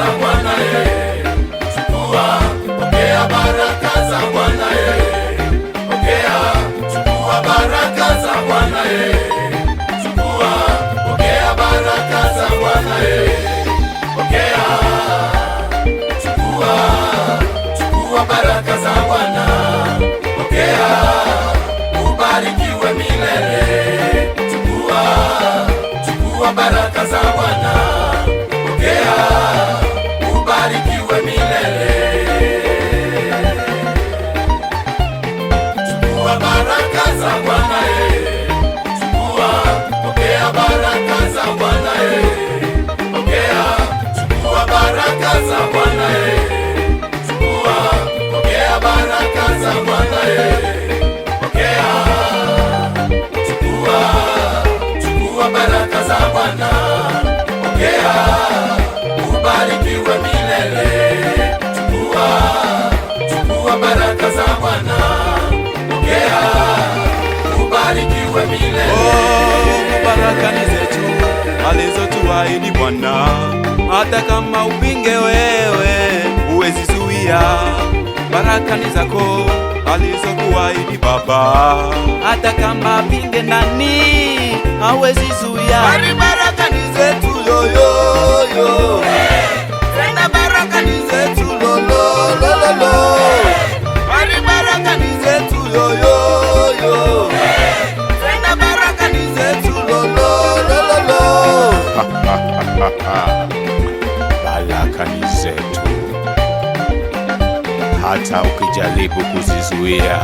za Bwana chukua, pokea baraka za Bwana pokea, chukua baraka za Bwana chukua, pokea baraka za Bwana pokea, chukua, chukua baraka za Bwana pokea, ubarikiwe milele. Chukua, chukua baraka za Bwana pokea, ubarikiwe milele. Chukua baraka za Bwana chukua, pokea baraka za Bwana pokea, chukua baraka za Bwana chukua, pokea baraka za Bwana pokea, chukua, chukua baraka za Bwana pokea, ubarikiwe milele. Chukua, chukua baraka za Bwana pokea, ubarikiwe milele. Baraka ni zetu alizotuahidi Bwana, hata kama upinge wewe huwezi zuia. Baraka ni zako alizokuahidi Baba, hata kama apinge nani hawezi zuia. Baraka ni zetu yoyoyo, tena baraka ni zetu lolololo. Baraka ni zetu yoyoyo, tena baraka ni zetu lolololo. Baraka ni zetu, hata ukijaribu kuzizuia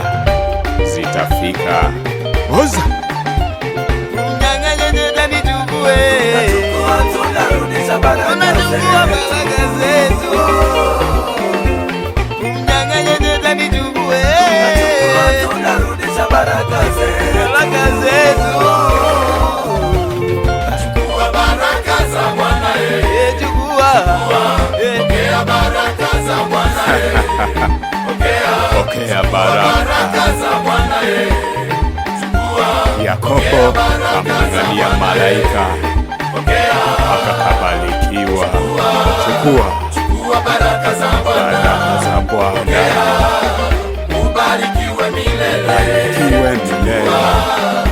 zitafika. Oza mnyang'anye ndani tukuwe, tunarudisha baraka zetu. Mnyang'anye ndani tukuwe, tunarudisha baraka zetu. Chukua baraka za Bwana chukua, pokea baraka za Bwana pokea baraka za Bwana chukua. Yakobo amwangalia malaika akakabarikiwa. Chukua, chukua baraka za Bwana ubarikiwe milele. Barikiwe milele.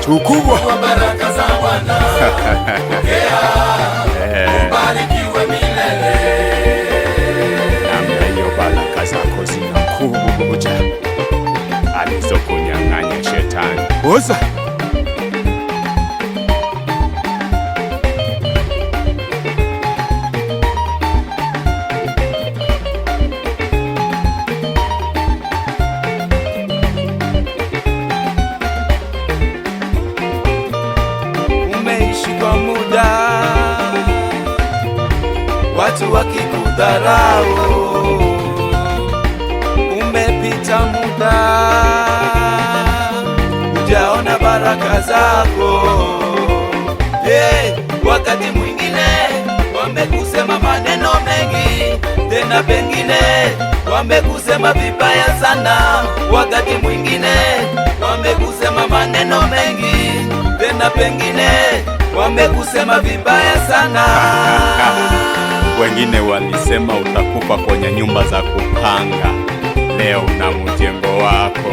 Chukua baraka za Bwana ubarikiwe milele. Namna hiyo baraka zako zinakuja alizokunyang'anya Shetani. Oza umeishi kwa muda, watu wakikudharau. Umepita muda, hujaona baraka zako. Wakati mwingine wamekusema maneno mengi, tena pengine wamekusema vibaya sana. Wakati mwingine wamekusema maneno mengi, tena pengine wamekusema vibaya sana. Wengine walisema utakufa kwenye nyumba za kupanga, leo na mjengo wako.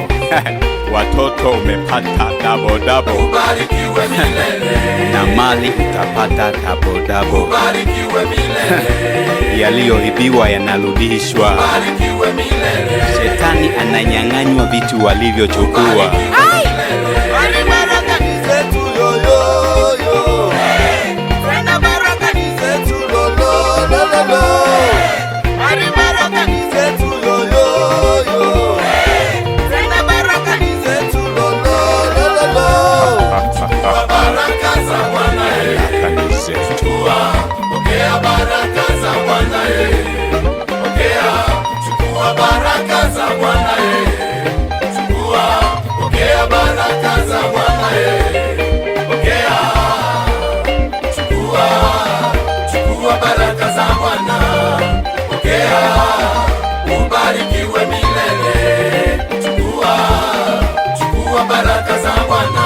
Watoto umepata double, ubarikiwe milele. Na mali utapata double, ubarikiwe milele. Yaliyoibiwa yanarudishwa, ubarikiwe milele. Shetani ananyang'anywa vitu walivyochukua. Baraka ni zetu yoyoyo, tena baraka ni zetu lolololo. Baraka ni zetu yoyoyo, tena baraka ni zetu lolololo. Baraka za Bwana pokea baraka za Bwana pokea, chukua baraka za Bwana chukua, pokea baraka za Bwana pokea, chukua, chukua baraka za Bwana pokea, ubarikiwe milele. Chukua, chukua baraka za Bwana